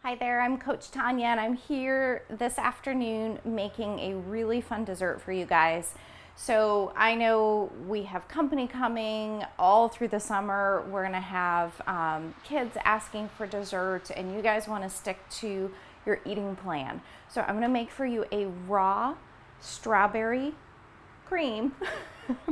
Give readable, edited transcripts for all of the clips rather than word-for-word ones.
Hi there, I'm Coach Tonya and I'm here this afternoon making a really fun dessert for you guys. So I know we have company coming all through the summer. We're gonna have kids asking for dessert and you guys wanna stick to your eating plan. So I'm gonna make for you a raw strawberry cream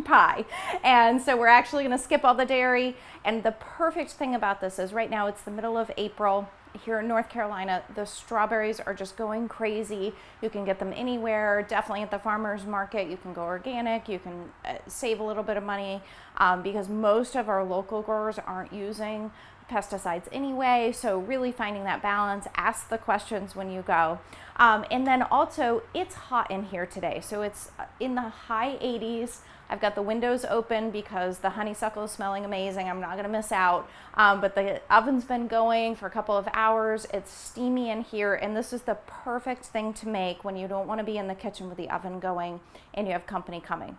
pie. And so we're actually gonna skip all the dairy. And the perfect thing about this is right now it's the middle of April. Here in North Carolina, the strawberries are just going crazy. You can get them anywhere, definitely at the farmer's market. You can go organic, you can save a little bit of money because most of our local growers aren't using pesticides anyway. So really finding that balance, ask the questions when you go. And then also it's hot in here today. So it's in the high 80s. I've got the windows open because the honeysuckle is smelling amazing. I'm not gonna miss out. But the oven's been going for a couple of hours. It's steamy in here, and this is the perfect thing to make when you don't wanna be in the kitchen with the oven going and you have company coming.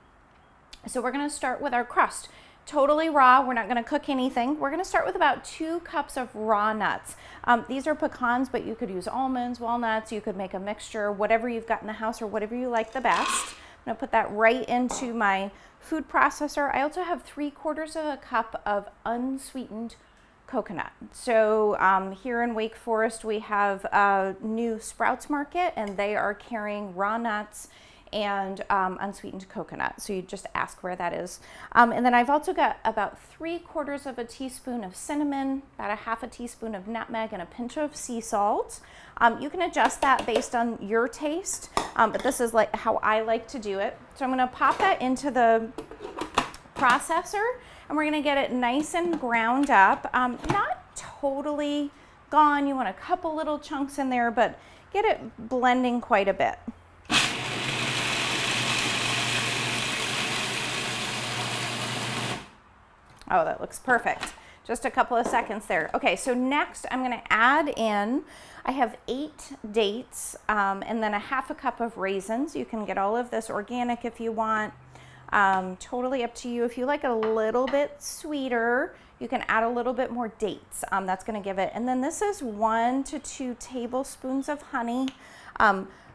So we're gonna start with our crust. Totally raw, we're not gonna cook anything. We're gonna start with about 2 cups of raw nuts. These are pecans, but you could use almonds, walnuts, you could make a mixture, whatever you've got in the house or whatever you like the best. I'm gonna put that right into my food processor. I also have 3/4 of a cup of unsweetened coconut. So here in Wake Forest, we have a new Sprouts Market and they are carrying raw nuts and unsweetened coconut. So you just ask where that is. And then I've also got about 3/4 of a teaspoon of cinnamon, about a 1/2 teaspoon of nutmeg, and a pinch of sea salt. You can adjust that based on your taste, but this is like how I like to do it. So I'm gonna pop that into the processor and we're gonna get it nice and ground up. Not totally gone, you want a couple little chunks in there, but get it blending quite a bit. Oh, that looks perfect. Just a couple of seconds there. Okay, so next I'm gonna add in, I have 8 dates and then a 1/2 cup of raisins. You can get all of this organic if you want. Totally up to you. If you like it a little bit sweeter, you can add a little bit more dates. That's gonna give it. And then this is 1 to 2 tablespoons of honey.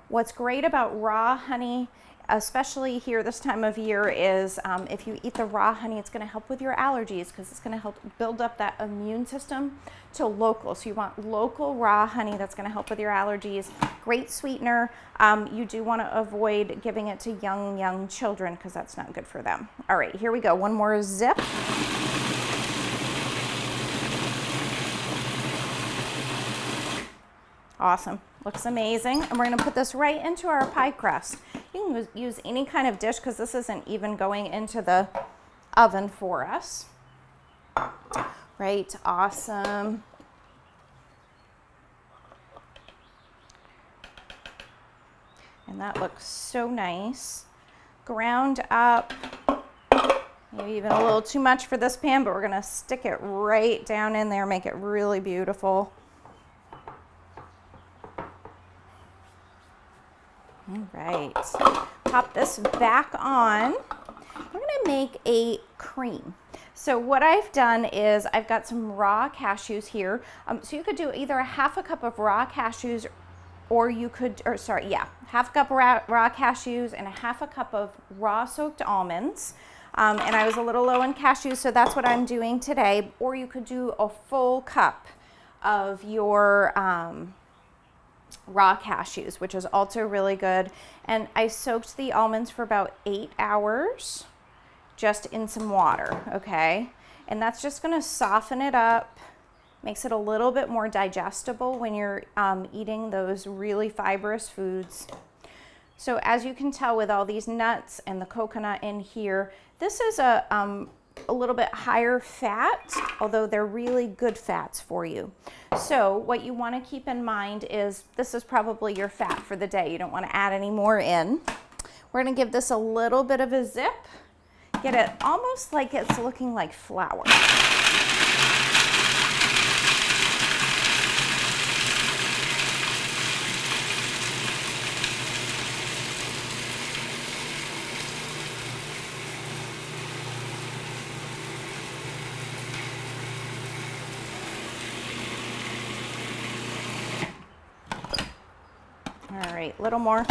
What's great about raw honey, especially here this time of year, is if you eat the raw honey, it's gonna help with your allergies because it's gonna help build up that immune system to local. So you want local raw honey that's gonna help with your allergies. Great sweetener. You do wanna avoid giving it to young children because that's not good for them. All right, here we go. One more zip. Awesome, looks amazing. And we're gonna put this right into our pie crust. You can use any kind of dish because this isn't even going into the oven for us. Right, awesome. And that looks so nice. Ground up, maybe even a little too much for this pan, but we're gonna stick it right down in there, make it really beautiful. All right, pop this back on. We're gonna make a cream. So what I've done is I've got some raw cashews here. So you could do either a 1/2 cup of raw cashews or you could, or sorry, yeah, 1/2 cup raw cashews and a 1/2 cup of raw soaked almonds. And I was a little low in cashews, so that's what I'm doing today. Or you could do a full cup of your raw cashews, which is also really good. And I soaked the almonds for about 8 hours just in some water, okay? And that's just gonna soften it up, makes it a little bit more digestible when you're eating those really fibrous foods. So as you can tell with all these nuts and the coconut in here, this is a little bit higher fat, although they're really good fats for you. So what you want to keep in mind is this is probably your fat for the day. You don't want to add any more in. We're going to give this a little bit of a zip, get it almost like it's looking like flour. right, little more.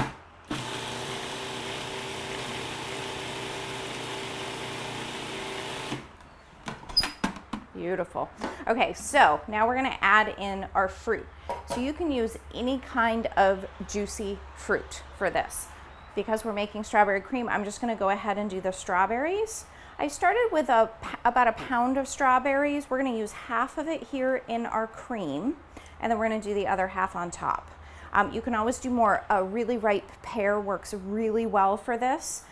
Beautiful. Okay, so now we're gonna add in our fruit. So you can use any kind of juicy fruit for this. Because we're making strawberry cream, I'm just gonna go ahead and do the strawberries. I started with about a pound of strawberries. We're gonna use half of it here in our cream, and then we're gonna do the other half on top. You can always do more. A really ripe pear works really well for this,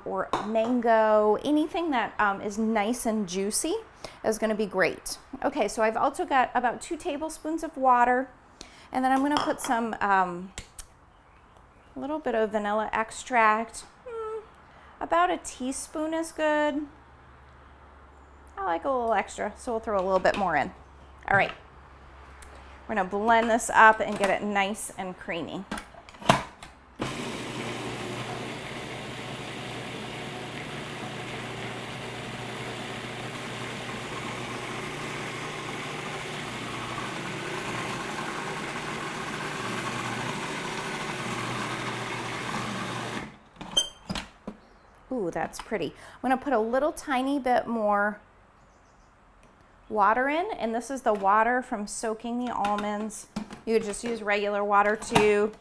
or mango, anything that is nice and juicy is gonna be great. Okay, so I've also got about 2 tablespoons of water, and then I'm gonna put some, a little bit of vanilla extract. About a teaspoon is good. I like a little extra, so we'll throw a little bit more in. All right, we're gonna blend this up and get it nice and creamy. Ooh, that's pretty. I'm gonna put a little tiny bit more water in, and this is the water from soaking the almonds. You would just use regular water too.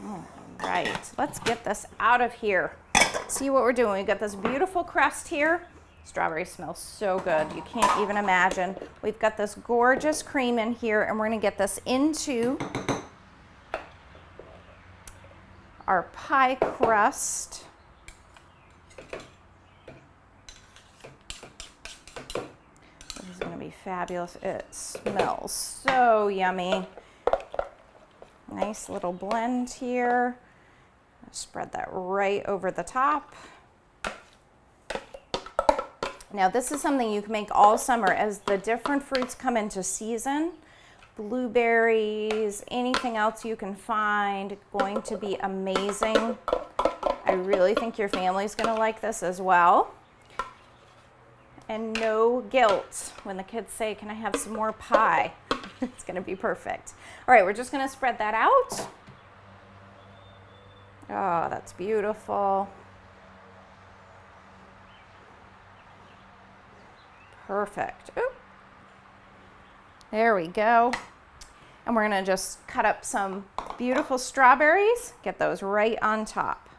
All right, let's get this out of here. See what we're doing. We've got this beautiful crust here. Strawberry smells so good. You can't even imagine. We've got this gorgeous cream in here, and we're gonna get this into our pie crust. This is gonna be fabulous. It smells so yummy. Nice little blend here. Spread that right over the top. Now this is something you can make all summer as the different fruits come into season. Blueberries, anything else you can find, going to be amazing. I really think your family's gonna like this as well. And no guilt when the kids say, can I have some more pie? It's gonna be perfect. All right, we're just gonna spread that out. Oh, that's beautiful. Perfect. Ooh. There we go. And we're gonna just cut up some beautiful strawberries, get those right on top.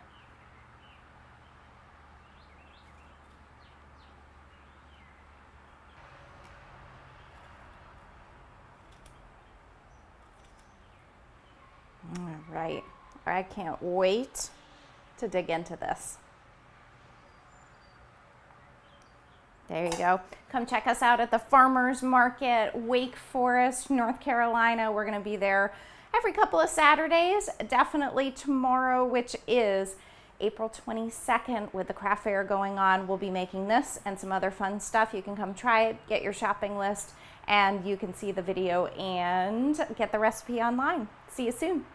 All right, I can't wait to dig into this. There you go. Come check us out at the Farmers Market, Wake Forest, North Carolina. We're going to be there every couple of Saturdays. Definitely tomorrow, which is April 22nd, with the craft fair going on. We'll be making this and some other fun stuff. You can come try it, get your shopping list, and you can see the video and get the recipe online. See you soon.